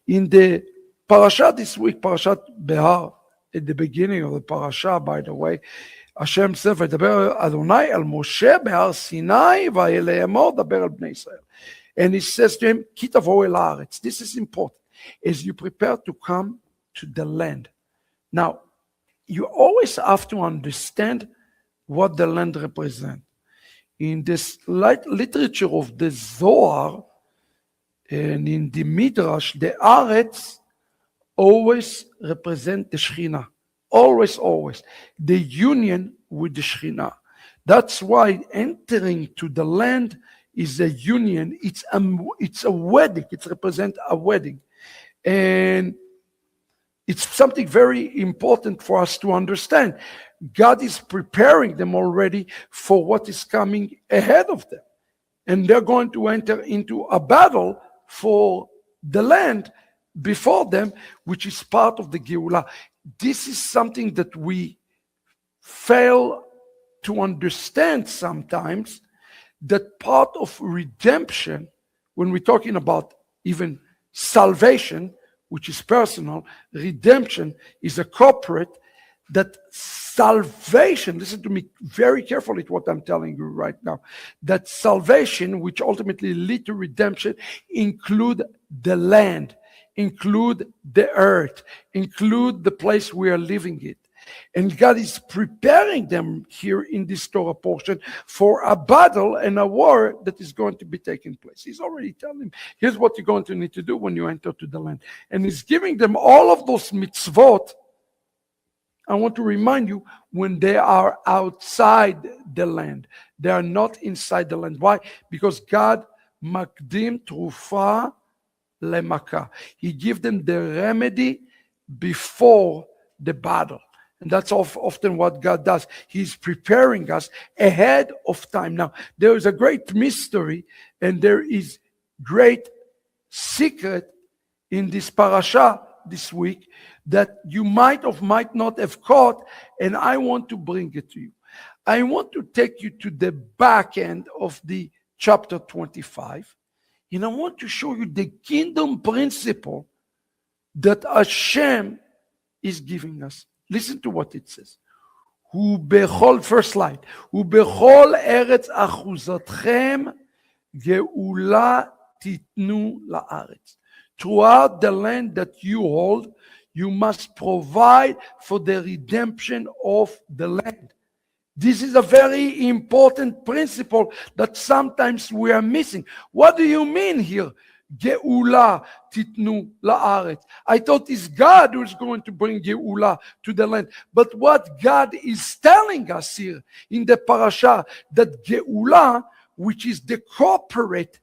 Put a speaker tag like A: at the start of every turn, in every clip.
A: In the parasha this week, Parashat Behar, at the beginning of the parasha, by the way, Hashem said, "V'daber Adonai al Moshe behar Sinai v'yele'emor daber al bnei Israel." And he says to him, "Ki tavo el haaretz." This is important as you prepare to come to the land. Now, you always have to understand what the land represents. In this literature of the Zohar and in the Midrash, the Haaretz always represent the Shekhinah. Always, always. The union with the Shekhinah. That's why entering to the land is a union. It's a wedding. It represents a wedding. And it's something very important for us to understand. God is preparing them already for what is coming ahead of them. And they're going to enter into a battle for the land before them, which is part of the Geulah. This is something that we fail to understand sometimes, that part of redemption, when we're talking about even salvation, which is personal, redemption is a corporate, that salvation, listen to me very carefully to what I'm telling you right now, that salvation, which ultimately lead to redemption, include the land, include the earth, include the place we are living in. And God is preparing them here in this Torah portion for a battle and a war that is going to be taking place. He's already telling them, here's what you're going to need to do when you enter to the land. And he's giving them all of those mitzvot. I want to remind you, when they are outside the land, they are not inside the land. Why? Because God makdim trufa lemaka. He gives them the remedy before the battle. And that's often what God does. He's preparing us ahead of time. Now, there is a great mystery and there is great secret in this parasha this week that you might or might not have caught, and I want to bring it to you. I want to take you to the back end of the chapter 25, and I want to show you the kingdom principle that Hashem is giving us. Listen to what it says. First slide. ובכל ארץ אחוזתכם גאולה תיתנו לארץ. Throughout the land that you hold, you must provide for the redemption of the land. This is a very important principle that sometimes we are missing. What do you mean here? Geulah titnu la'aretz. I thought it's God who is going to bring Geulah to the land. But what God is telling us here in the parasha, that Geulah, which is the corporate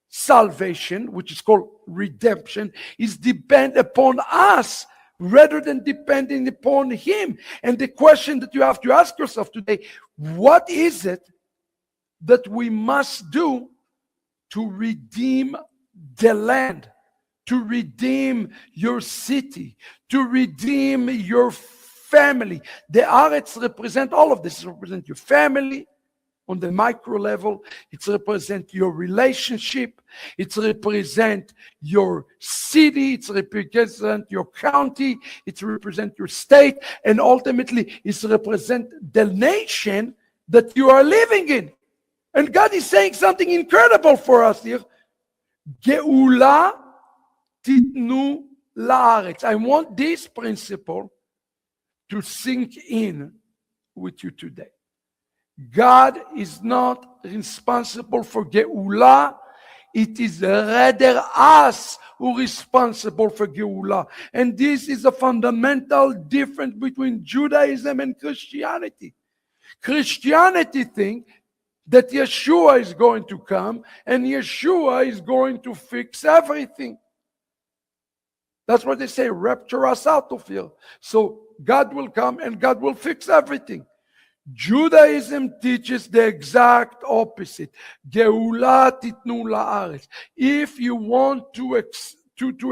A: salvation, which is called redemption, is dependent upon us rather than depending upon Him. And the question that you have to ask yourself today, what is it that we must do to redeem the land, to redeem your city, to redeem your family? The Aretz represent all of this. It represents your family on the micro level. It represents your relationship. It represents your city. It represents your county. It represents your state. And ultimately, it represents the nation that you are living in. And God is saying something incredible for us here. Geulah titnu la'aretz. I want this principle to sink in with you today. God is not responsible for Geulah. It is rather us who are responsible for Geulah. And this is a fundamental difference between Judaism and Christianity. Christianity thinks that Yeshua is going to come and Yeshua is going to fix everything. That's what they say, rapture us out of here. So God will come and God will fix everything. Judaism teaches the exact opposite. Geulah titnu la'aretz. If you want to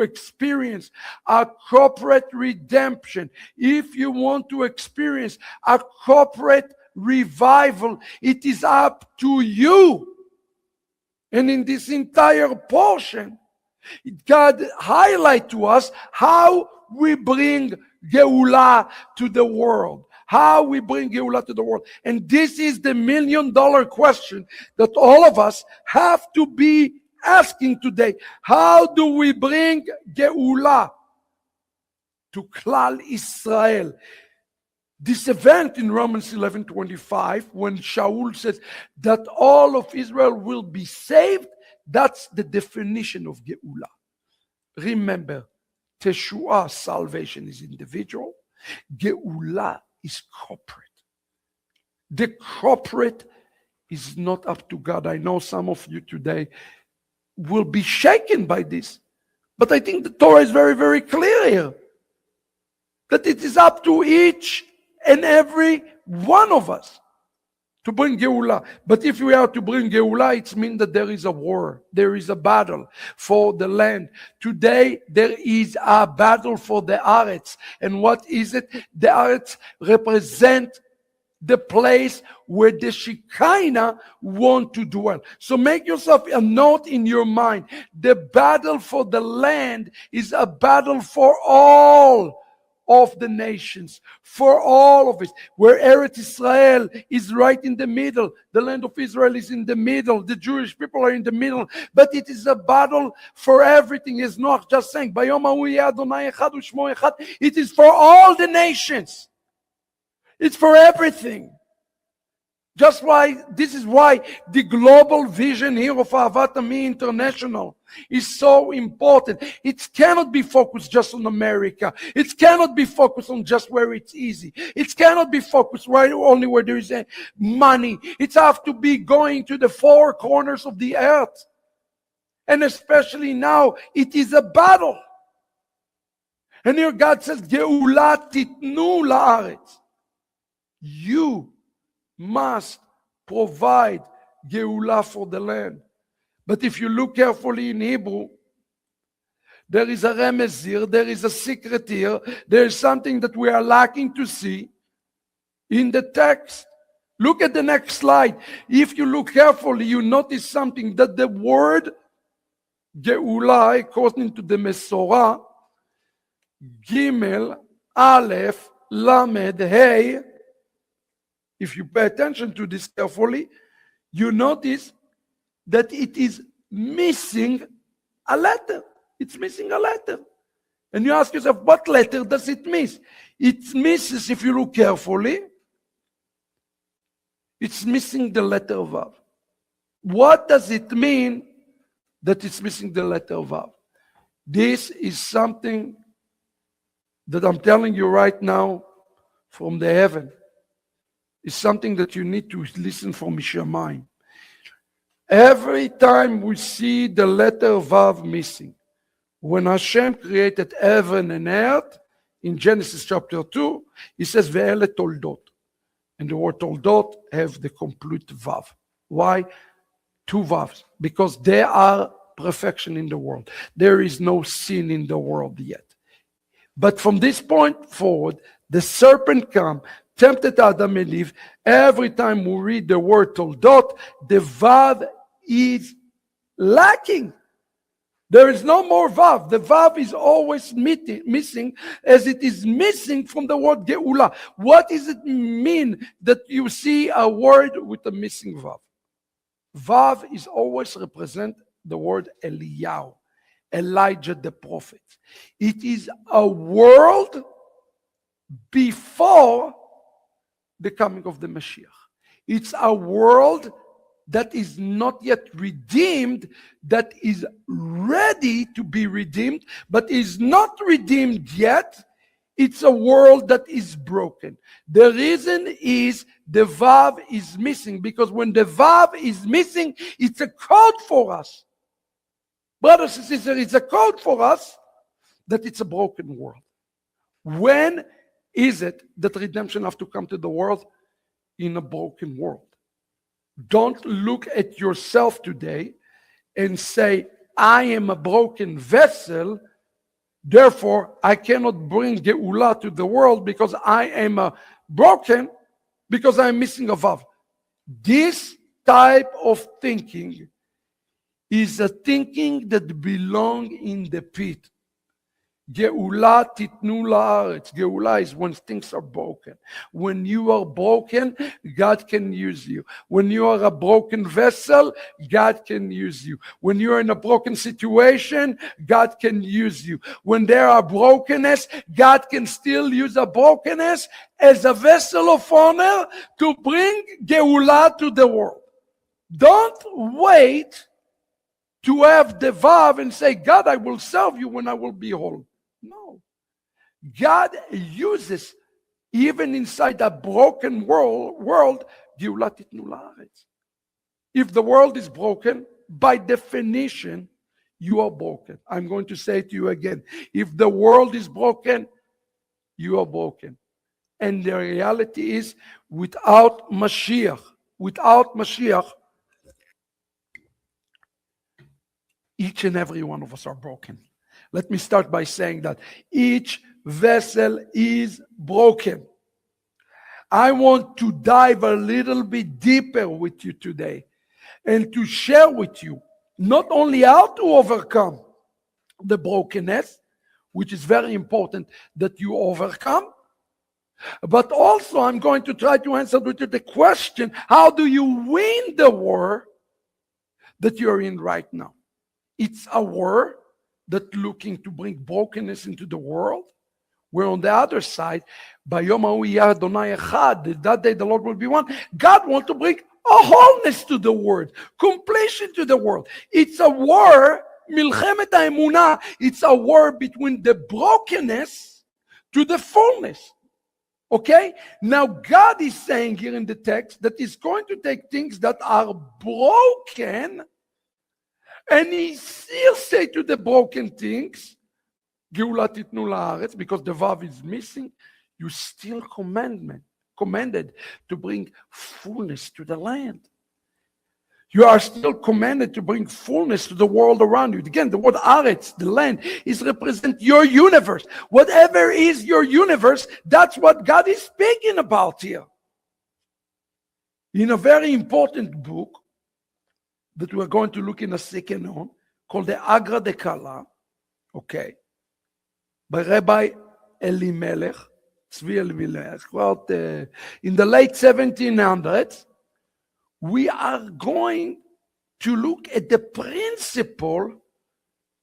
A: experience a corporate redemption, if you want to experience a corporate revival, it is up to you. And in this entire portion, God highlights to us how we bring Geulah to the world. How we bring Geulah to the world. And this is the $1 million question that all of us have to be asking today. How do we bring Geulah to Klal Israel? This event in Romans 11:25, when Shaul says that all of Israel will be saved, that's the definition of Geulah. Remember, Teshua, salvation, is individual. Geulah is corporate. The corporate is not up to God. I know some of you today will be shaken by this. But I think the Torah is very, very clear here. That it is up to each and every one of us to bring Geulah. But if we are to bring Geulah, it means that there is a war. There is a battle for the land. Today, there is a battle for the Aretz. And what is it? The Aretz represent the place where the Shekinah want to dwell. So make yourself a note in your mind. The battle for the land is a battle for all of the nations, for all of it. Where Eretz Israel is right in the middle, the land of Israel is in the middle, the Jewish people are in the middle, but it is a battle for everything. As Noach just saying, Bayom hahu yeh Adonai echad u'shmo echad. It is for all the nations. It's for everything. This is why the global vision here of Ahavat Ami International is so important. It cannot be focused just on America. It cannot be focused on just where it's easy. It cannot be focused only where there is money. It has to be going to the four corners of the earth. And especially now, it is a battle. And here God says, Geulah titnu la'aretz. You must provide Geulah for the land. But if you look carefully in Hebrew, there is a remez here, there is a secret here, there is something that we are lacking to see in the text. Look at the next slide. If you look carefully, you notice something, that the word Geulah, according to the Mesorah, Gimel, Aleph, Lamed, Hey, if you pay attention to this carefully, you notice that it is missing a letter. It's missing a letter. And you ask yourself, what letter does it miss? It misses, if you look carefully, it's missing the letter Vav. What does it mean that it's missing the letter Vav? This is something that I'm telling you right now from the heaven. It's something that you need to listen from Mishamayim. Every time we see the letter Vav missing, when Hashem created heaven and earth, in Genesis chapter 2, he says, Ve'ele toldot. And the word toldot have the complete Vav. Why? 2 Vavs. Because there are perfection in the world. There is no sin in the world yet. But from this point forward, the serpent came, tempted Adam and Eve. Every time we read the word toldot, the Vav is lacking. There is no more Vav. The Vav is always missing, as it is missing from the word Geulah. What does it mean that you see a word with a missing Vav? Vav is always represent the word Eliyahu, Elijah the prophet. It is a world before the coming of the Mashiach. It's a world that is not yet redeemed, that is ready to be redeemed, but is not redeemed yet. It's a world that is broken. The reason is the Vav is missing, because when the Vav is missing, it's a code for us. Brothers and sisters, it's a code for us that it's a broken world. When is it that redemption has to come to the world? In a broken world. Don't look at yourself today and say, I am a broken vessel, therefore I cannot bring Geulah to the world because I am broken, because I am missing a Vav. This type of thinking is a thinking that belongs in the pit. Geulah titnu la'aretz. Geulah is when things are broken. When you are broken, God can use you. When you are a broken vessel, God can use you. When you are in a broken situation, God can use you. When there are brokenness, God can still use a brokenness as a vessel of honor to bring Geulah to the world. Don't wait to have the Vav and say, God, I will serve you when I will be whole. No. God uses, even inside a broken world, Geulah titnu la'aretz. If the world is broken, by definition, you are broken. I'm going to say it to you again. If the world is broken, you are broken. And the reality is, without Mashiach, each and every one of us are broken. Let me start by saying that each vessel is broken. I want to dive a little bit deeper with you today and to share with you not only how to overcome the brokenness, which is very important that you overcome, but also I'm going to try to answer with you the question, how do you win the war that you're in right now? It's a war that looking to bring brokenness into the world. Where on the other side, Bayom Hahu Yeh Adonai Echad, that day the Lord will be one. God wants to bring a wholeness to the world, completion to the world. It's a war, Milchemet HaEmunah. It's a war between the brokenness to the fullness. Okay? Now God is saying here in the text that He's going to take things that are broken, and He still say to the broken things, Geulah titnu la'aretz, because the Vav is missing, you still commanded to bring fullness to the land. You are still commanded to bring fullness to the world around you. Again, the word aretz, the land, is represent your universe. Whatever is your universe, that's what God is speaking about here. In a very important book that we're going to look in a second on, called the Agra de Kala, okay, by Rabbi Elimelech, Tzvi Elimelech, well, in the late 1700s, we are going to look at the principle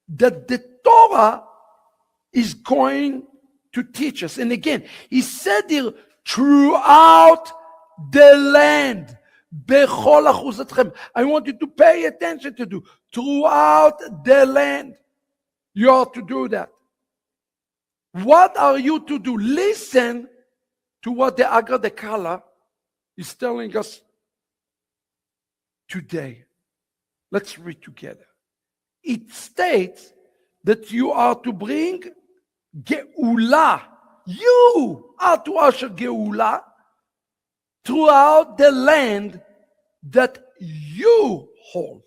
A: that the Torah is going to teach us. And again, he said here, throughout the land. Bechol achuzatchem. I want you to pay attention to do. Throughout the land. You are to do that. What are you to do? Listen to what the Agra de Kala is telling us today. Let's read together. It states that you are to bring Geulah. You are to usher Geulah throughout the land that you hold.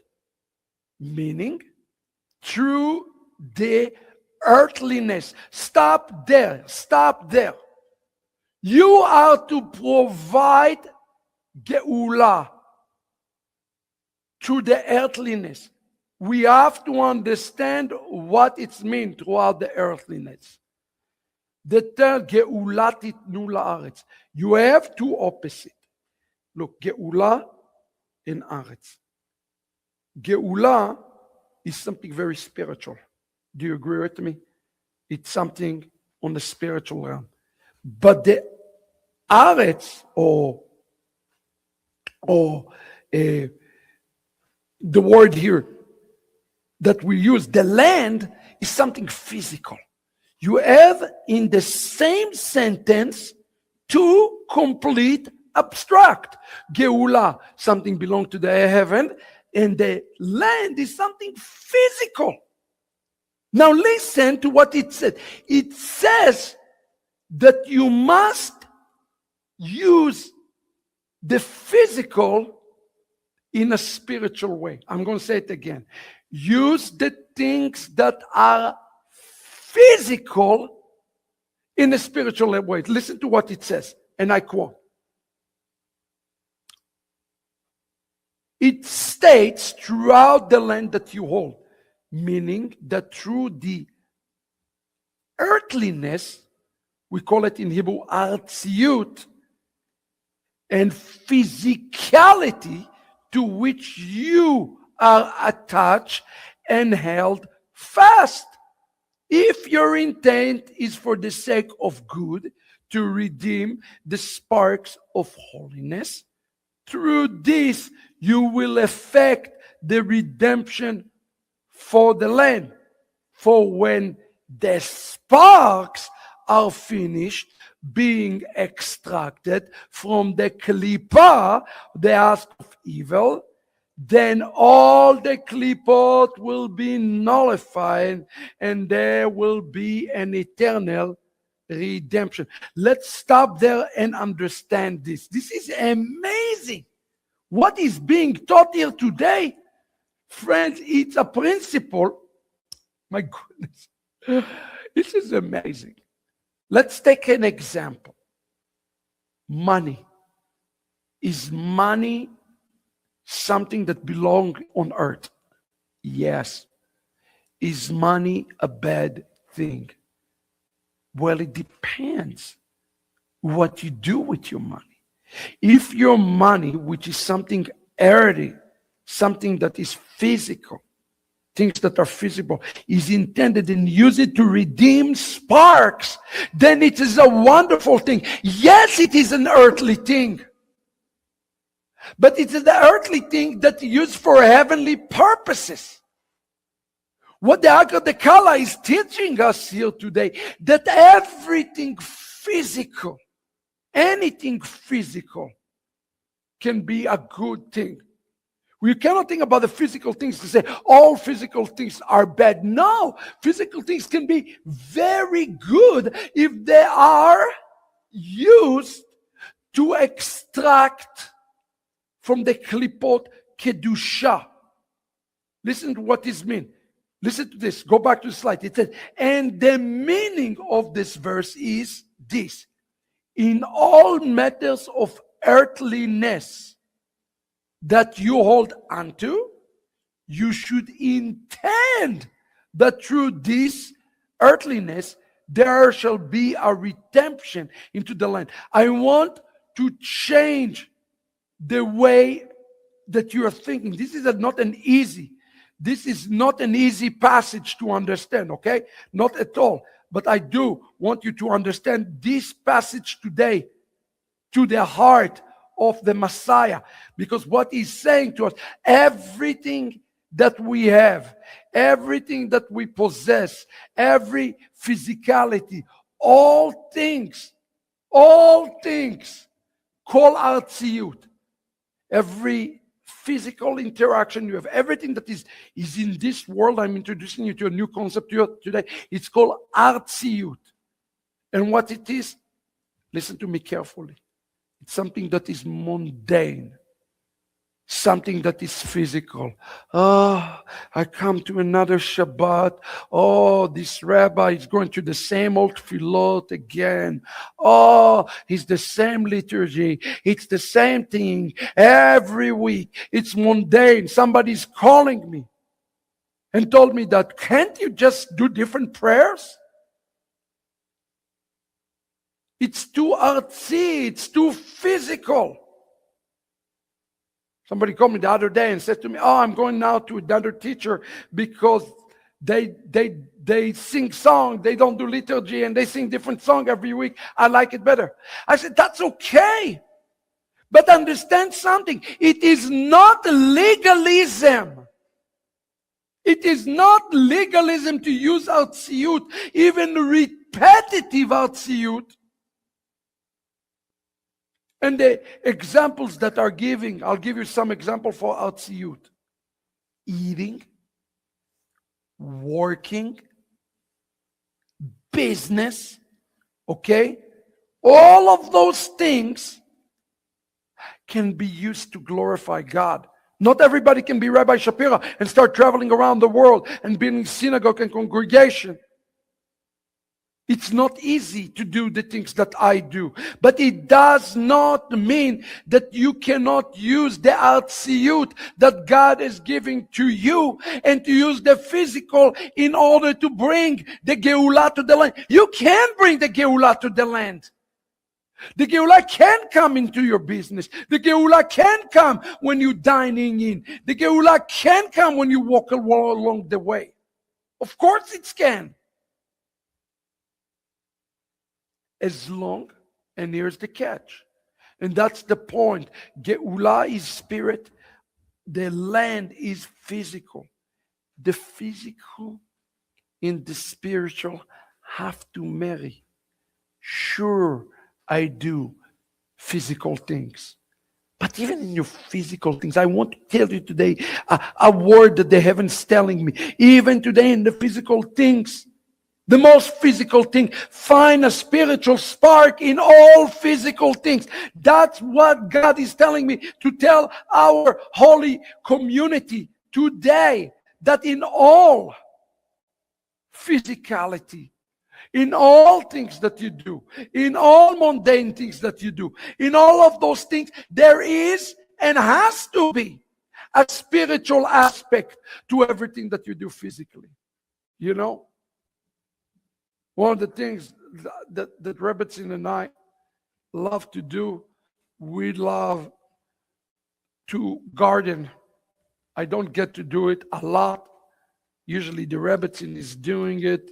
A: Meaning, through the earthliness. Stop there. Stop there. You are to provide Geulah through the earthliness. We have to understand what it means throughout the earthliness. The term Geulah titnu la'aretz. You have two opposites. Look, Geulah and Aretz. Geulah is something very spiritual. Do you agree with me? It's something on the spiritual realm. But the Aretz, or the word here that we use, the land, is something physical. You have in the same sentence two complete abstract. Geulah, something belongs to the heaven, and the land is something physical. Now listen to what it said. It says that you must use the physical in a spiritual way. I'm going to say it again. Use the things that are physical in a spiritual way. Listen to what it says, and I quote. It states throughout the land that you hold, meaning that through the earthliness, we call it in Hebrew artziut, and physicality to which you are attached and held fast. If your intent is for the sake of good, to redeem the sparks of holiness, through this you will effect the redemption for the land. For when the sparks are finished being extracted from the klipa, the ask of evil, then all the klipot will be nullified and there will be an eternal redemption. Let's stop there and understand this. This is amazing. What is being taught here today, friends, it's a principle. My goodness, this is amazing. Let's take an example. Money. Is money something that belongs on earth? Yes. Is money a bad thing? Well, it depends what you do with your money. If your money, which is something earthy, something that is physical, things that are physical, is intended and use it to redeem sparks, then it is a wonderful thing. Yes, it is an earthly thing. But it is the earthly thing that is used for heavenly purposes. What the Agra de Kala is teaching us here today, that everything physical, anything physical, can be a good thing. We cannot think about the physical things to say all physical things are bad. No, physical things can be very good if they are used to extract from the klipot kedusha. Listen to what this means. Listen to this. Go back to the slide. It says, and the meaning of this verse is this: in all matters of earthliness that you hold onto, you should intend that through this earthliness there shall be a redemption into the land. I want to change the way that you are thinking. This is not an easy passage to understand, okay? Not at all. But I do want you to understand this passage today to the heart of the Messiah. Because what he's saying to us, everything that we have, everything that we possess, every physicality, all things call out shiur. Every physical interaction you have, everything that is in this world, I'm introducing you to a new concept today. It's called shiur. And what it is, listen to me carefully. It's something that is mundane, something that is physical. Oh, I come to another Shabbat. Oh, this rabbi is going to the same old filot again. Oh, it's the same liturgy. It's the same thing every week. It's mundane. Somebody's calling me and told me that, can't you just do different prayers? It's too artsy. It's too physical. Somebody called me the other day and said to me, oh, I'm going now to another teacher because they sing song, they don't do liturgy, and they sing different song every week. I like it better. I said, that's okay. But understand something. It is not legalism. It is not legalism to use shiur, even repetitive shiur. And the examples that are giving, I'll give you some example for shiur. Eating, working, business, okay? All of those things can be used to glorify God. Not everybody can be Rabbi Shapira and start traveling around the world and being in synagogue and congregation. It's not easy to do the things that I do, but it does not mean that you cannot use the shiur that God is giving to you and to use the physical in order to bring the Geulah to the land. You can bring the Geulah to the land. The Geulah can come into your business. The Geulah can come when you're dining in. The Geulah can come when you walk along the way. Of course it can. As long, and here's the catch, and that's the point. Geulah is spirit, the land is physical. The physical and the spiritual have to marry. Sure, I do physical things, but even in your physical things, I want to tell you today a word that the heavens telling me. Even today in the physical things, the most physical thing, find a spiritual spark in all physical things. That's what God is telling me to tell our holy community today. That in all physicality, in all things that you do, in all mundane things that you do, in all of those things, there is and has to be a spiritual aspect to everything that you do physically. You know? One of the things that Rebbetzin and I love to do, we love to garden. I don't get to do it a lot. Usually the Rebbetzin is doing it.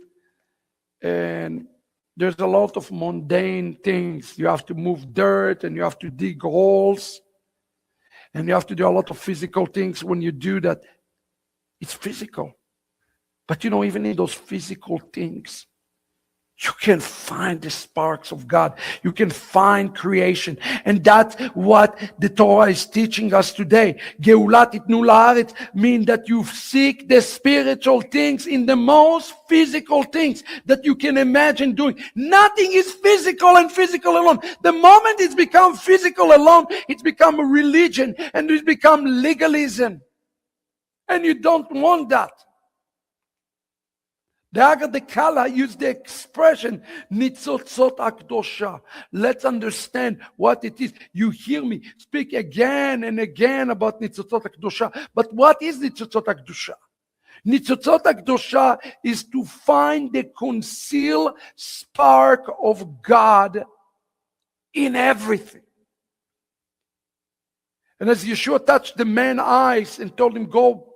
A: And there's a lot of mundane things. You have to move dirt and you have to dig holes. And you have to do a lot of physical things when you do that. It's physical. But you know, even in those physical things, you can find the sparks of God. You can find creation. And that's what the Torah is teaching us today. Geulah titnu la'aretz means that you seek the spiritual things in the most physical things that you can imagine doing. Nothing is physical and physical alone. The moment it's become physical alone, it's become a religion and it's become legalism. And you don't want that. The Agad Kala used the expression Nitzotzot Akdosha. Let's understand what it is. You hear me speak again and again about Nitzotzot Akdosha. But what is Nitzotzot Akdosha? Nitzotzot Akdosha is to find the concealed spark of God in everything. And as Yeshua touched the man's eyes and told him, go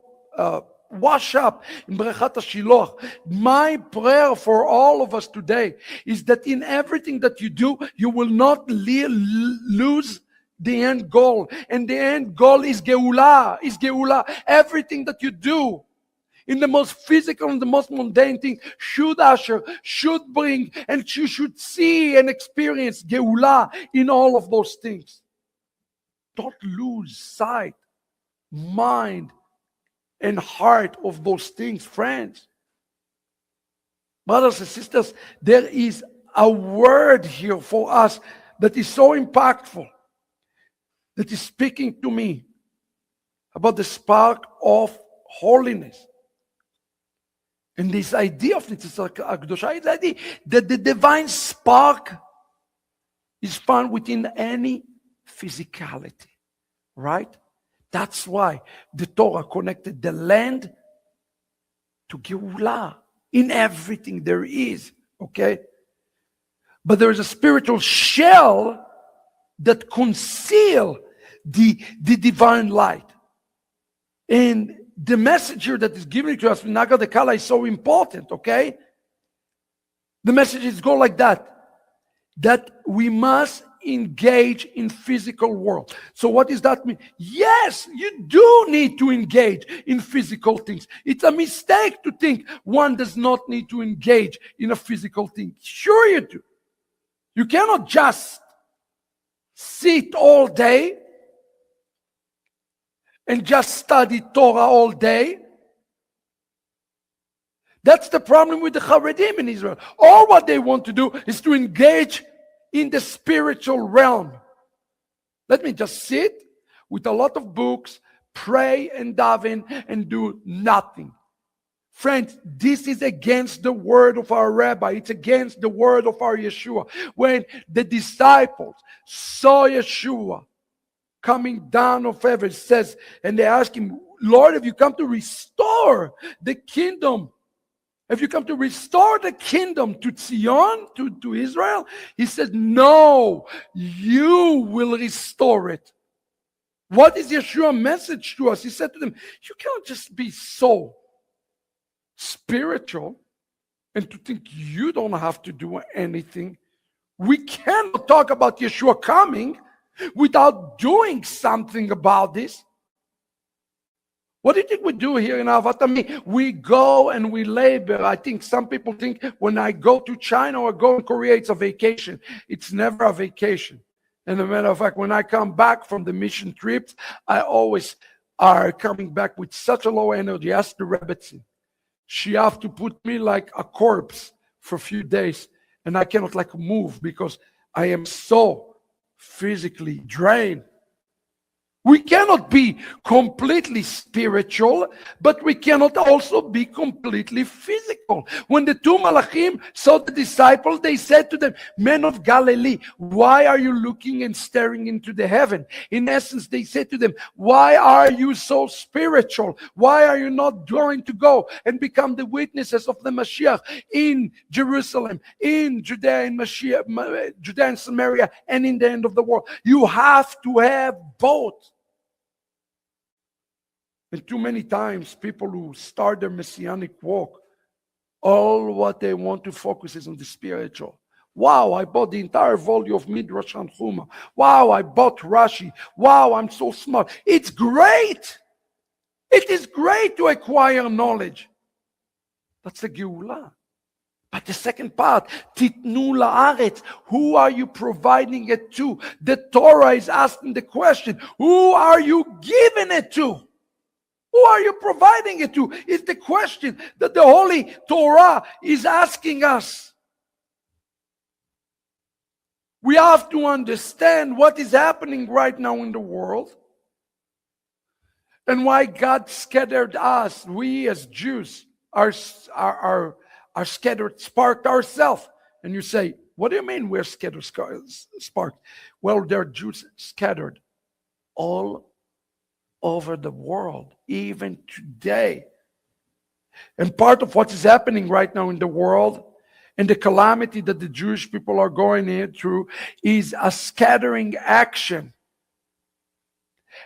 A: wash up in Brechat HaShiloach. My prayer for all of us today is that in everything that you do, you will not lose the end goal. And the end goal is Geulah, Everything that you do in the most physical and the most mundane thing should usher, should bring, and you should see and experience Geulah in all of those things. Don't lose sight, mind, and heart of those things, friends. Brothers and sisters, there is a word here for us that is so impactful, that is speaking to me about the spark of holiness. And this idea of Nitzitza Akdosha is the idea that the divine spark is found within any physicality, right? That's why the Torah connected the land to Geulah in everything there is, okay? But there is a spiritual shell that conceals the divine light. And the message here that is given to us in Naga de Kala is so important, okay? The messages go like that we must engage in physical world. So what does that mean? Yes, you do need to engage in physical things. It's a mistake to think one does not need to engage in a physical thing. Sure you do. You cannot just sit all day and just study Torah all day. That's the problem with the Haredim in Israel. All what they want to do is to engage in the spiritual realm. Let me just sit with a lot of books, pray and daven, and do nothing. Friends, this is against the word of our rabbi. It's against the word of our Yeshua. When the disciples saw Yeshua coming down of heaven, says, and they ask him, Lord, have you come to restore the kingdom? Have you come to restore the kingdom to Zion, to Israel? He said, no, you will restore it. What is Yeshua's message to us? He said to them, you cannot just be so spiritual and to think you don't have to do anything. We cannot talk about Yeshua coming without doing something about this. What do you think we do here in Ahavat Ami? We go and we labor. I think some people think when I go to China or go to Korea, it's a vacation. It's never a vacation. And as a matter of fact, when I come back from the mission trips, I always are coming back with such a low energy. Ask the Rebbetzin. She have to put me like a corpse for a few days. And I cannot move because I am so physically drained. We cannot be completely spiritual, but we cannot also be completely physical. When the two Malachim saw the disciples, they said to them, men of Galilee, why are you looking and staring into the heaven? In essence, they said to them, why are you so spiritual? Why are you not going to go and become the witnesses of the Mashiach in Jerusalem, in Judea and Judea and Samaria, and in the end of the world? You have to have both. And too many times, people who start their messianic walk, all what they want to focus is on the spiritual. Wow, I bought the entire volume of Midrash and Chuma. Wow, I bought Rashi. Wow, I'm so smart. It's great. It is great to acquire knowledge. That's the Geulah. But the second part, Titnu la'aretz, who are you providing it to? The Torah is asking the question, who are you giving it to? Who are you providing it to? Is the question that the Holy Torah is asking us. We have to understand what is happening right now in the world and why God scattered us. We as Jews are scattered, sparked ourselves. And you say, what do you mean we're scattered, sparked? Well, there are Jews scattered all over the world, even today. And part of what is happening right now in the world and the calamity that the Jewish people are going through is a scattering action.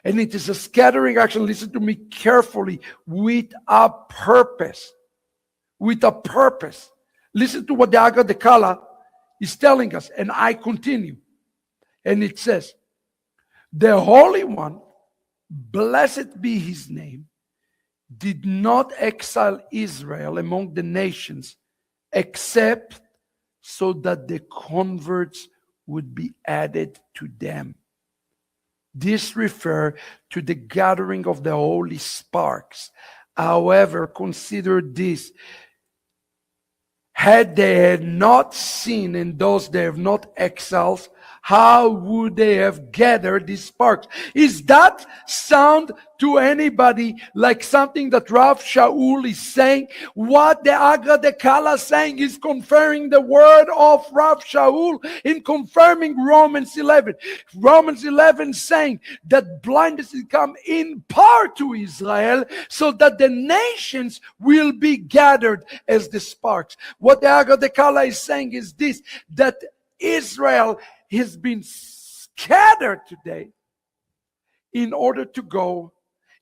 A: And it is a scattering action, listen to me carefully, with a purpose. With a purpose. Listen to what the Agga de Kala is telling us, and I continue. And it says, the Holy One, blessed be his name, did not exile Israel among the nations, except so that the converts would be added to them. This refers to the gathering of the holy sparks. However, consider this. Had they not seen, and those they have not exiled, how would they have gathered these sparks? Is that sound to anybody like something that Rav Shaul is saying? What the Agra de Kala is saying is confirming the word of Rav Shaul in confirming Romans 11. Romans 11 saying that blindness will come in part to Israel so that the nations will be gathered as the sparks. What the Agra de Kala is saying is this, that Israel has been scattered today in order to go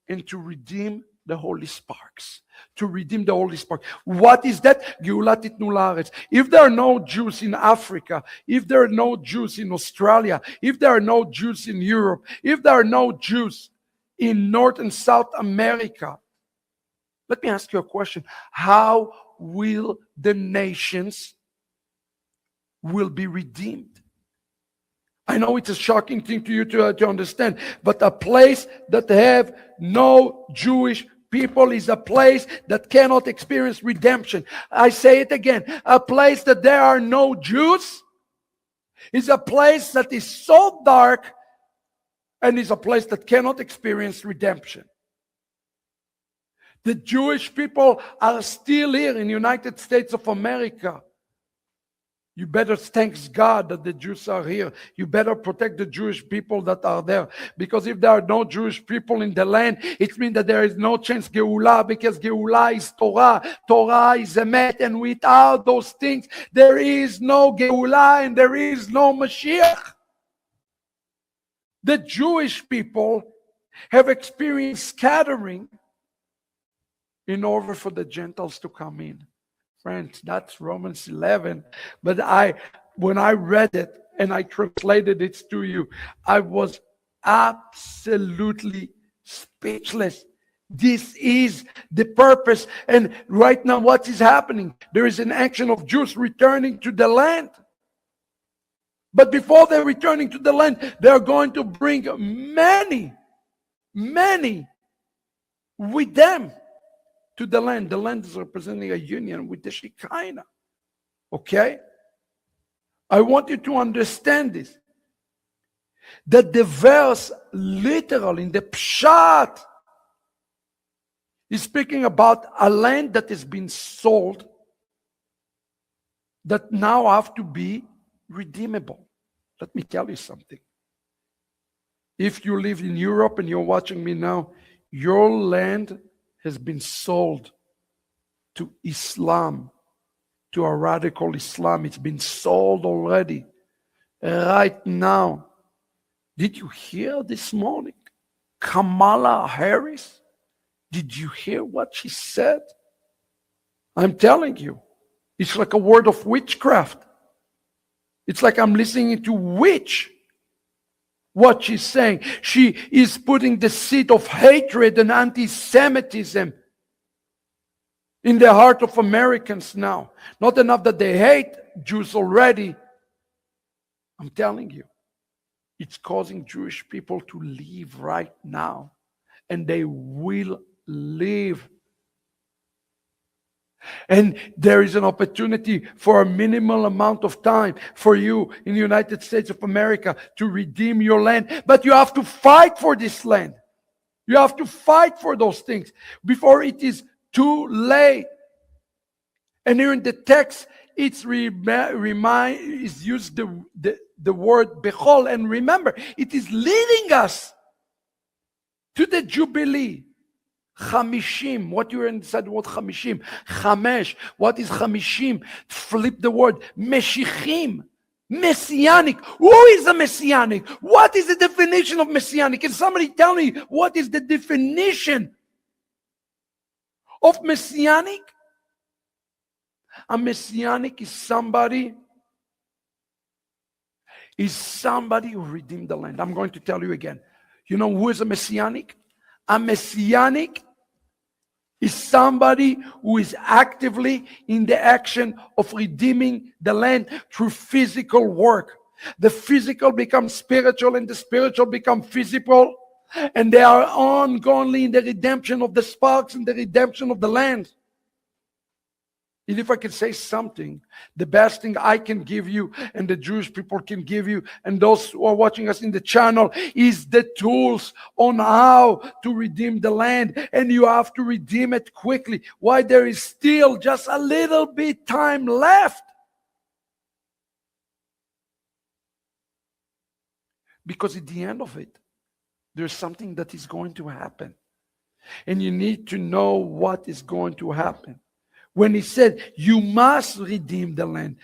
A: and to redeem the holy sparks. To redeem the holy spark. What is that? Geulah titnu la'aretz. If there are no Jews in Africa, if there are no Jews in Australia, if there are no Jews in Europe, if there are no Jews in North and South America, let me ask you a question. How will the nations will be redeemed? I know it's a shocking thing to you to understand, but a place that have no Jewish people is a place that cannot experience redemption. I say it again. A place that there are no Jews is a place that is so dark and is a place that cannot experience redemption. The Jewish people are still here in the United States of America. You better thank God that the Jews are here. You better protect the Jewish people that are there. Because if there are no Jewish people in the land, it means that there is no chance Geulah, because Geulah is Torah. Torah is Emet. And without those things, there is no Geulah and there is no Mashiach. The Jewish people have experienced scattering in order for the Gentiles to come in. Friends, that's Romans 11. But when I read it and I translated it to you, I was absolutely speechless. This is the purpose. And right now, what is happening? There is an action of Jews returning to the land. But before they're returning to the land, they're going to bring many with them to the land. The land is representing a union with the Shekinah. Okay? I want you to understand this. That the verse, literally, in the Pshat, is speaking about a land that has been sold, that now have to be redeemable. Let me tell you something. If you live in Europe and you're watching me now, your land has been sold to Islam, to a radical Islam. It's been sold already. Right now. Did you hear this morning? Kamala Harris? Did you hear what she said? I'm telling you, it's like a word of witchcraft. It's like I'm listening to witch. What she's saying. She is putting the seed of hatred and anti-Semitism in the heart of Americans now. Not enough that they hate Jews already. I'm telling you, it's causing Jewish people to leave right now. And they will leave. And there is an opportunity for a minimal amount of time for you in the United States of America to redeem your land. But you have to fight for this land. You have to fight for those things before it is too late. And here in the text, it's is used the word bechol. And remember, it is leading us to the Jubilee. Chamishim. What you inside the word Chamishim? Chamesh. What is Chamishim? Flip the word. Meshichim. Messianic. Who is a messianic? What is the definition of messianic? Can somebody tell me what is the definition of messianic? A messianic is somebody who redeemed the land. I'm going to tell you again. You know who is a messianic? A messianic is somebody who is actively in the action of redeeming the land through physical work. The physical becomes spiritual and the spiritual becomes physical. And they are ongoingly in the redemption of the sparks and the redemption of the land. And if I can say something, the best thing I can give you and the Jewish people can give you and those who are watching us in the channel is the tools on how to redeem the land. And you have to redeem it quickly. Why? There is still just a little bit time left. Because at the end of it, there's something that is going to happen. And you need to know what is going to happen. When he said, you must redeem the land.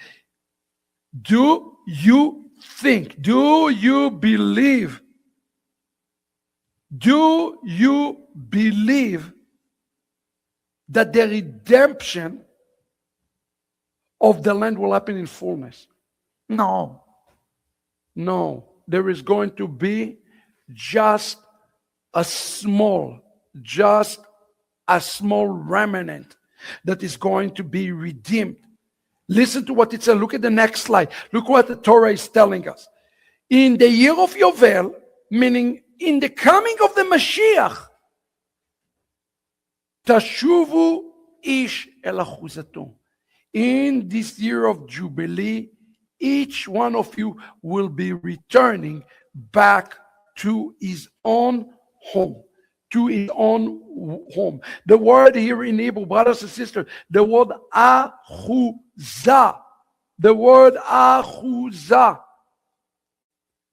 A: Do you think, do you believe that the redemption of the land will happen in fullness? No. There is going to be just a small remnant that is going to be redeemed. Listen to what it says. Look at the next slide. Look what the Torah is telling us. In the year of Yovel, meaning in the coming of the Mashiach, Tashuvu ish el achuzato. In this year of Jubilee, each one of you will be returning back to his own home. To his own home. The word here in Hebrew, brothers and sisters, the word achuzah,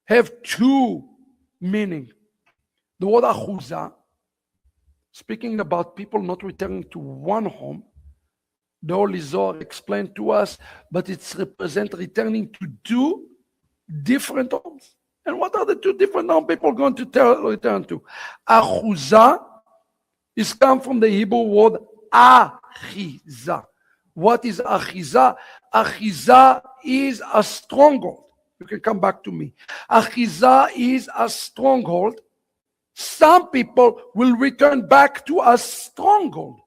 A: have two meanings. The word achuzah, speaking about people not returning to one home, the Holy Zohar explained to us, but it's represent returning to two different homes. And what are the two different homes people going to return to? Achuzah is come from the Hebrew word achizah. What is achizah? Achizah is a stronghold. You can come back to me. Achizah is a stronghold. Some people will return back to a stronghold.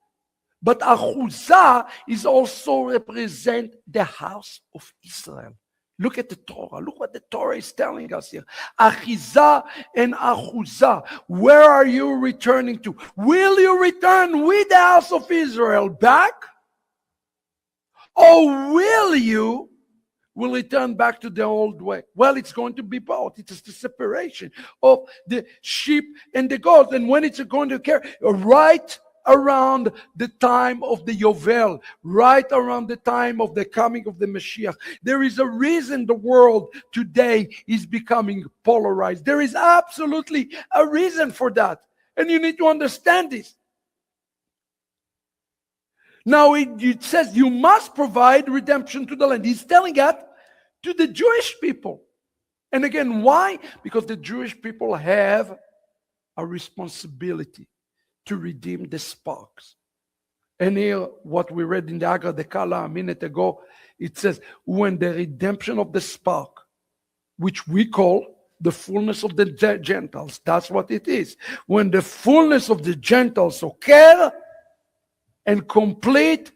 A: But achuzah is also represent the house of Israel. Look at the Torah. Look what the Torah is telling us here. Achizah and achuzah. Where are you returning to? Will you return with the house of Israel back? Or will you return back to the old way? Well, it's going to be both. It is the separation of the sheep and the goats. And when it's going to occur, right around the time of the Yovel, right around the time of the coming of the Mashiach. There is a reason the world today is becoming polarized. There is absolutely a reason for that. And you need to understand this. Now it says you must provide redemption to the land. He's telling that to the Jewish people. And again, why? Because the Jewish people have a responsibility to redeem the sparks. And here, what we read in the Agra de Kala a minute ago, it says, when the redemption of the spark, which we call the fullness of the Gentiles, that's what it is. When the fullness of the Gentiles occur and complete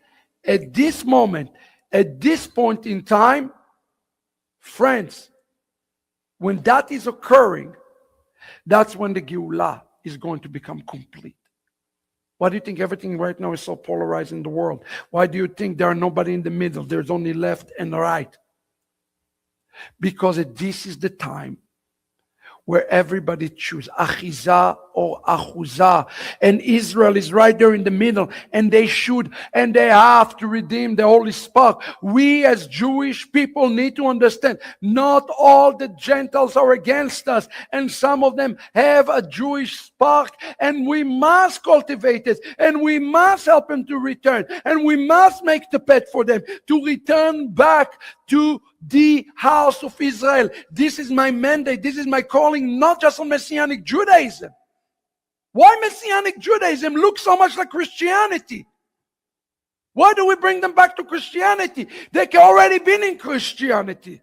A: at this moment, at this point in time, friends, when that is occurring, that's when the Geulah is going to become complete. Why do you think everything right now is so polarized in the world? Why do you think there are nobody in the middle? There's only left and right. Because this is the time where everybody chooses achizah or achuzah, and Israel is right there in the middle, and they should and they have to redeem the holy spark. We as Jewish people need to understand not all the Gentiles are against us, and some of them have a Jewish spark, and we must cultivate it, and we must help them to return, and we must make the path for them to return back to the house of Israel. This is my mandate. This is my calling, not just on Messianic Judaism. Why Messianic Judaism looks so much like Christianity? Why do we bring them back to Christianity? They've already been in Christianity.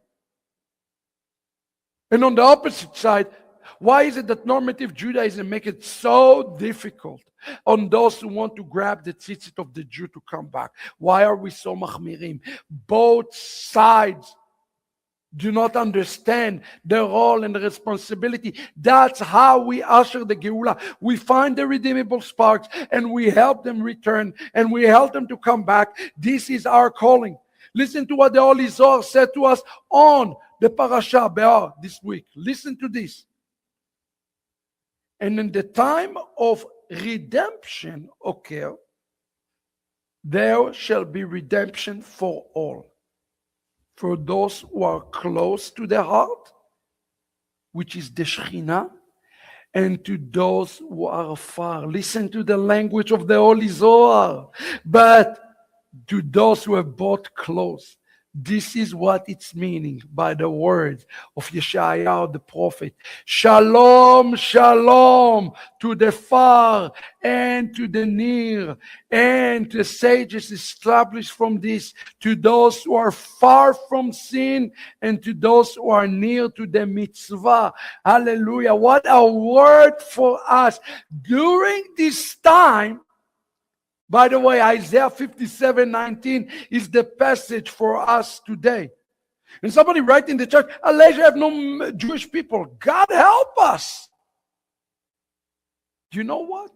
A: And on the opposite side, why is it that normative Judaism makes it so difficult on those who want to grab the tzitzit of the Jew to come back? Why are we so machmirim? Both sides do not understand the role and the responsibility. That's how we usher the Geulah. We find the redeemable sparks and we help them return and we help them to come back. This is our calling. Listen to what the Holy Zohar said to us on the parasha Be'ar this week. Listen to this. And in the time of redemption occur, there shall be redemption for all. For those who are close to the heart, which is the Shekhinah, and to those who are far. Listen to the language of the Holy Zohar. But to those who have brought close, this is what it's meaning by the words of Yeshayahu the prophet. Shalom, shalom to the far and to the near. And the sages established from this to those who are far from sin and to those who are near to the mitzvah. Hallelujah. What a word for us. During this time, by the way, Isaiah 57:19 is the passage for us today. And somebody write in the chat, Malaysia have no Jewish people. God help us. You know what?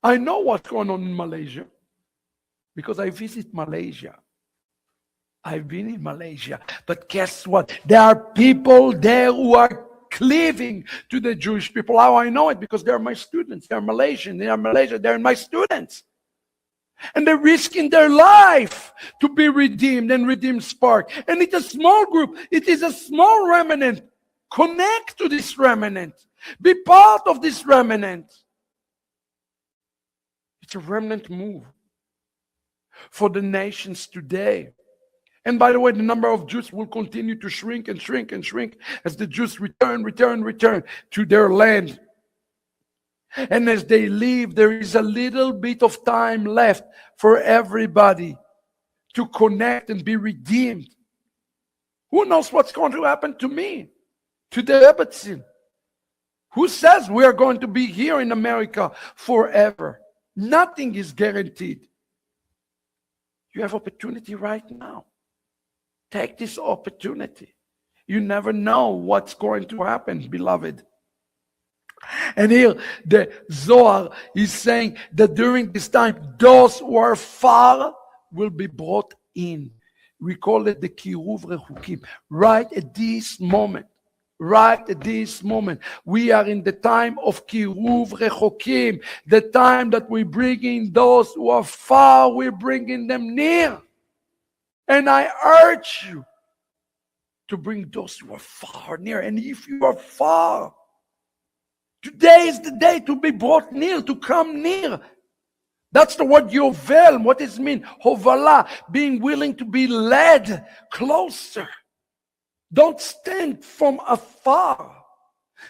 A: I know what's going on in Malaysia because I visit Malaysia. I've been in Malaysia. But guess what? There are people there who are cleaving to the Jewish people. How I know it? Because they're my students. They're Malaysian. They are Malaysian. They're my students. And they're risking their life to be redeemed and redeem spark. And it's a small group. It is a small remnant. Connect to this remnant. Be part of this remnant. It's a remnant move for the nations today. And by the way, the number of Jews will continue to shrink and shrink and shrink as the Jews return to their land. And as they leave, there is a little bit of time left for everybody to connect and be redeemed. Who knows what's going to happen to me, to the Rebbetzin? Who says we are going to be here in America forever? Nothing is guaranteed. You have opportunity right now. Take this opportunity. You never know what's going to happen, beloved. And here the Zohar is saying that during this time, those who are far will be brought in. We call it the Kiruv Rechukim. Right at this moment, we are in the time of Kiruv Rechukim, the time that we bring in those who are far, we're bringing them near. And I urge you to bring those who are far near. And if you are far, today is the day to be brought near, to come near. That's the word Yovel. What does it mean? Hovala, being willing to be led closer. Don't stand from afar.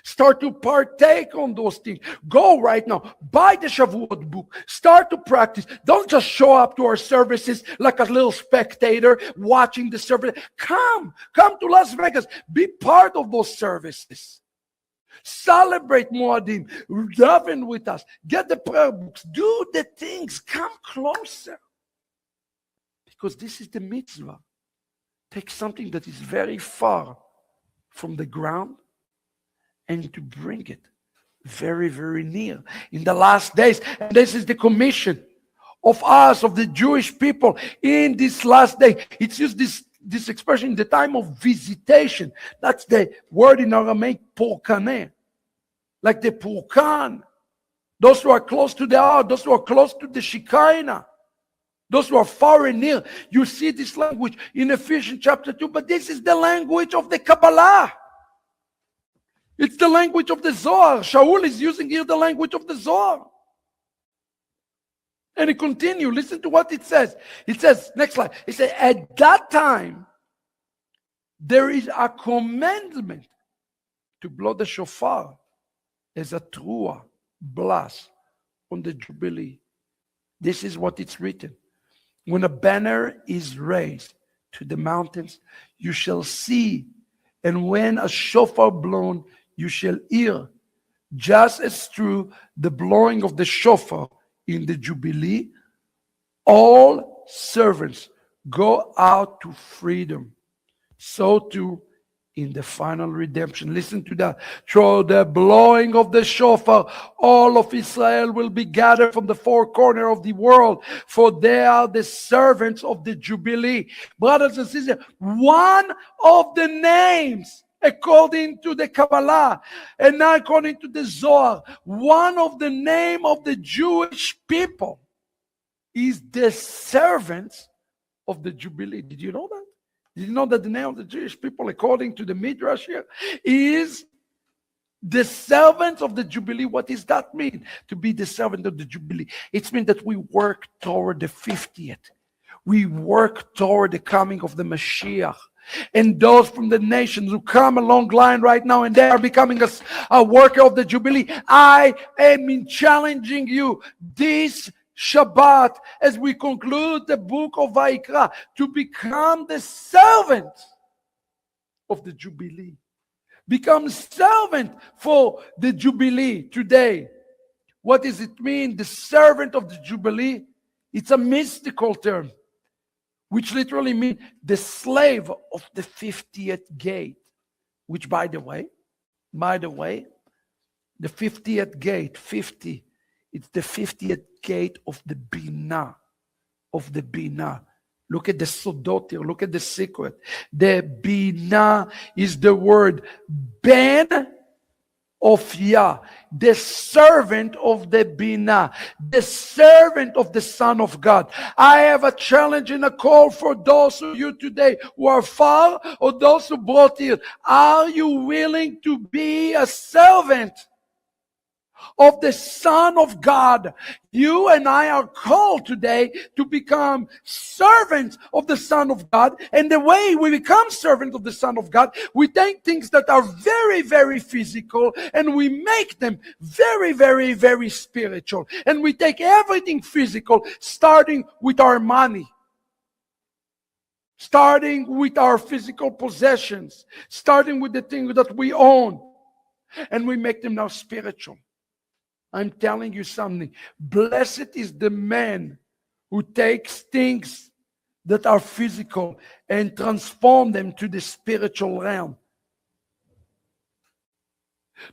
A: Start to partake on those things. Go right now. Buy the Shavuot book. Start to practice. Don't just show up to our services like a little spectator watching the service. Come to Las Vegas. Be part of those services. Celebrate Moadim. Daven with us. Get the prayer books. Do the things. Come closer. Because this is the mitzvah. Take something that is very far from the ground and to bring it very, very near in the last days. And this is the commission of us, of the Jewish people in this last day. It's used this expression in the time of visitation. That's the word in Aramaic, porkaneh. Like the purkan. Those who are close to the heart, those who are close to the Shekinah. Those who are far and near. You see this language in Ephesians chapter 2, but this is the language of the Kabbalah. It's the language of the Zohar. Shaul is using here the language of the Zohar. And it continues. Listen to what it says. It says, next slide. It says, at that time, there is a commandment to blow the shofar as a trua blast on the Jubilee. This is what it's written. When a banner is raised to the mountains, you shall see, and when a shofar blown, you shall hear. Just as through the blowing of the shofar in the Jubilee, all servants go out to freedom, so too in the final redemption. Listen to that. Through the blowing of the shofar, all of Israel will be gathered from the four corners of the world, for they are the servants of the Jubilee. Brothers and sisters, one of the names, according to the Kabbalah and not according to the Zohar, one of the name of the Jewish people is the servants of the Jubilee. Did you know that? Did you know that the name of the Jewish people, according to the Midrash here, is the servants of the Jubilee? What does that mean, to be the servant of the Jubilee? It means that we work toward the 50th. We work toward the coming of the Mashiach. And those from the nations who come along line right now and they are becoming a worker of the Jubilee, I am challenging you this Shabbat, as we conclude the book of Vayikra, to become the servant of the Jubilee. Become servant for the Jubilee today. What does it mean, the servant of the Jubilee? It's a mystical term, which literally means the slave of the 50th gate. Which, by the way, the 50th gate, 50, it's the 50th gate of the Binah, Look at the Sodot here, look at the secret. The Binah is the word Ben of Yah, the servant of the Binah, the servant of the Son of God. I have a challenge and a call for those of you today who are far or those who brought here. Are you willing to be a servant of the Son of God? You and I are called today to become servants of the Son of God. And the way we become servants of the Son of God, we take things that are very, very physical and we make them very, very, very spiritual. And we take everything physical, starting with our money, starting with our physical possessions, starting with the things that we own, and we make them now spiritual. I'm telling you something. Blessed is the man who takes things that are physical and transform them to the spiritual realm.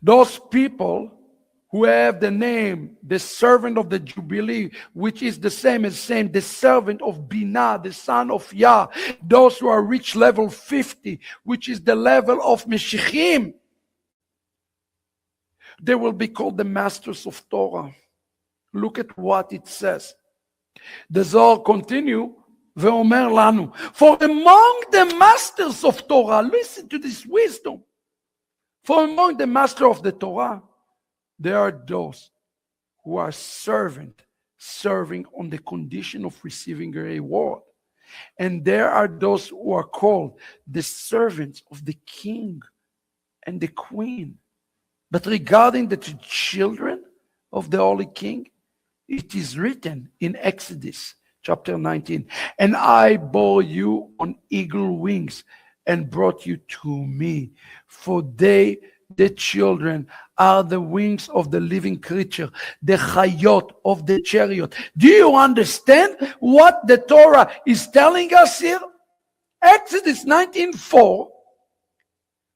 A: Those people who have the name, the servant of the Jubilee, which is the same as saying the servant of Binah, the son of Yah, those who are reach level 50, which is the level of Meshichim, they will be called the masters of Torah. Look at what it says. The Zohar continue, ve'omer lanu, for among the masters of Torah, listen to this wisdom, for among the master of the Torah, there are those who are serving on the condition of receiving a reward. And there are those who are called the servants of the king and the queen. But regarding the children of the Holy King, it is written in Exodus chapter 19, and I bore you on eagle wings and brought you to me. For they, the children, are the wings of the living creature, the chayot of the chariot. Do you understand what the Torah is telling us here? Exodus 19:4,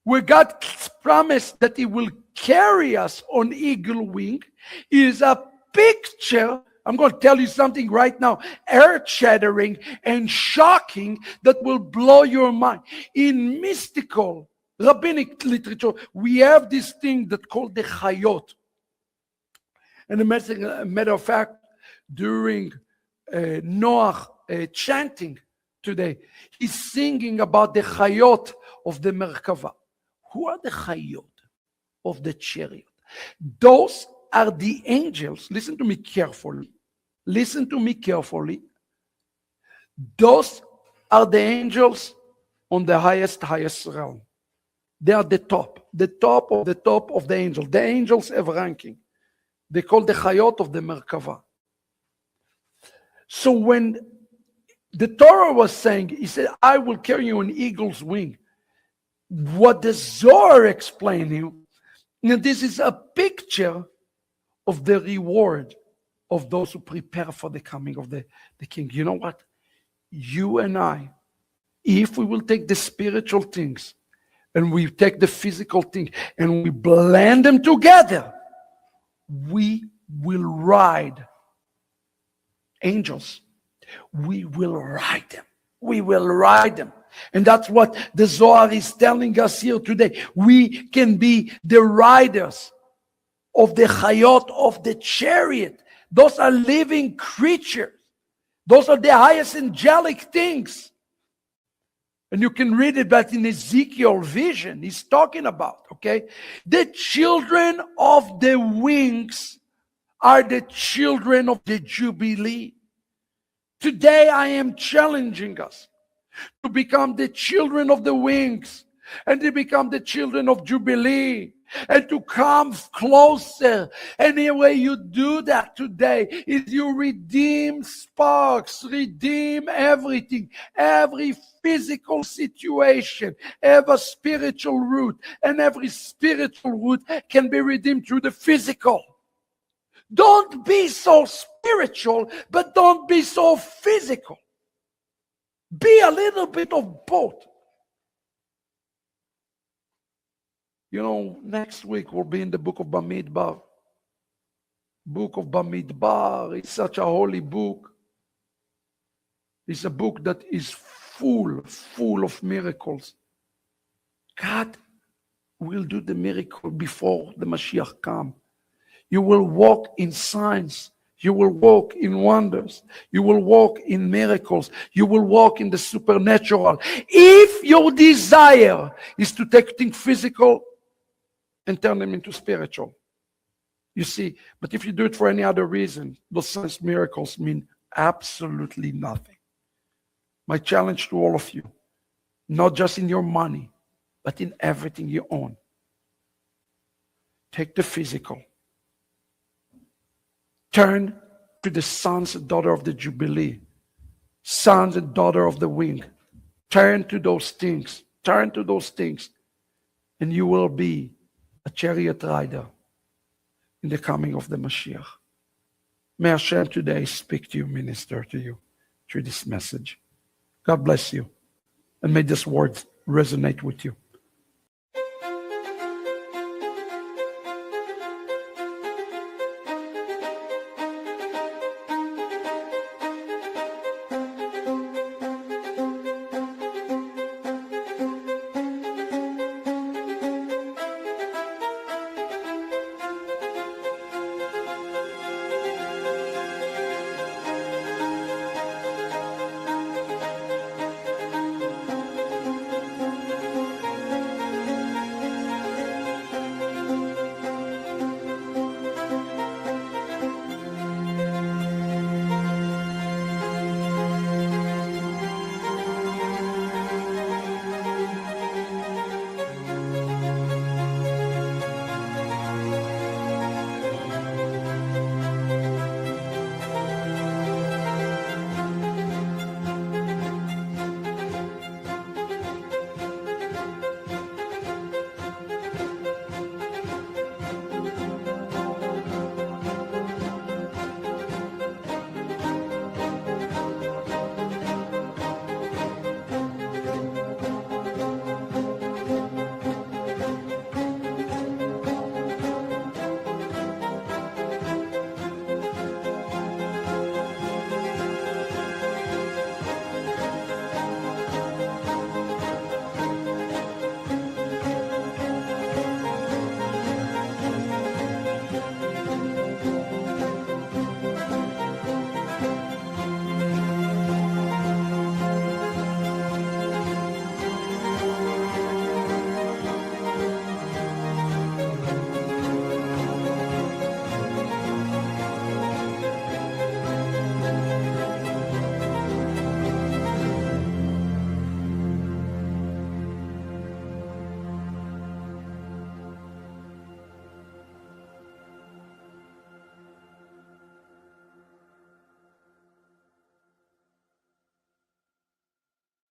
A: where God promised that He will carry us on eagle wing, is a picture. I'm going to tell you something right now, earth-shattering and shocking, that will blow your mind. In mystical rabbinic literature, we have this thing that called the chayot. And a matter of fact, during Noach chanting today, he's singing about the chayot of the Merkava. Who are the chayot of the chariot? Those are the angels. Listen to me carefully. Listen to me carefully. Those are the angels on the highest realm. They are the top of the top of the angels. The angels have ranking. They call the chayot of the Merkava. So when the Torah was saying, he said, I will carry you on eagle's wing. What the Zohar explained you, and this is a picture of the reward of those who prepare for the coming of the king. You know what? You and I, if we will take the spiritual things and we take the physical thing and we blend them together, we will ride angels. We will ride them. We will ride them. And that's what the Zohar is telling us here today. We can be the riders of the chayot of the chariot. Those are living creatures. Those are the highest angelic things. And you can read it back in Ezekiel vision. He's talking about, okay? The children of the wings are the children of the Jubilee. Today I am challenging us to become the children of the wings and to become the children of Jubilee and to come closer. And the way you do that today is you redeem sparks, redeem everything, every physical situation, have a spiritual root, and every spiritual root can be redeemed through the physical. Don't be so spiritual, but don't be so physical. Be a little bit of both. You know, next week we'll be in the book of Bamidbar. Book of Bamidbar is such a holy book. It's a book that is full of miracles. God will do the miracle before the Mashiach comes. You will walk in signs. You will walk in wonders. You will walk in miracles. You will walk in the supernatural. If your desire is to take things physical and turn them into spiritual. You see, but if you do it for any other reason, those signs, miracles mean absolutely nothing. My challenge to all of you, not just in your money, but in everything you own. Take the physical. Turn to the sons and daughter of the Jubilee, sons and daughter of the wing. Turn to those things. Turn to those things. And you will be a chariot rider in the coming of the Mashiach. May Hashem today speak to you, minister to you through this message. God bless you. And may this word resonate with you.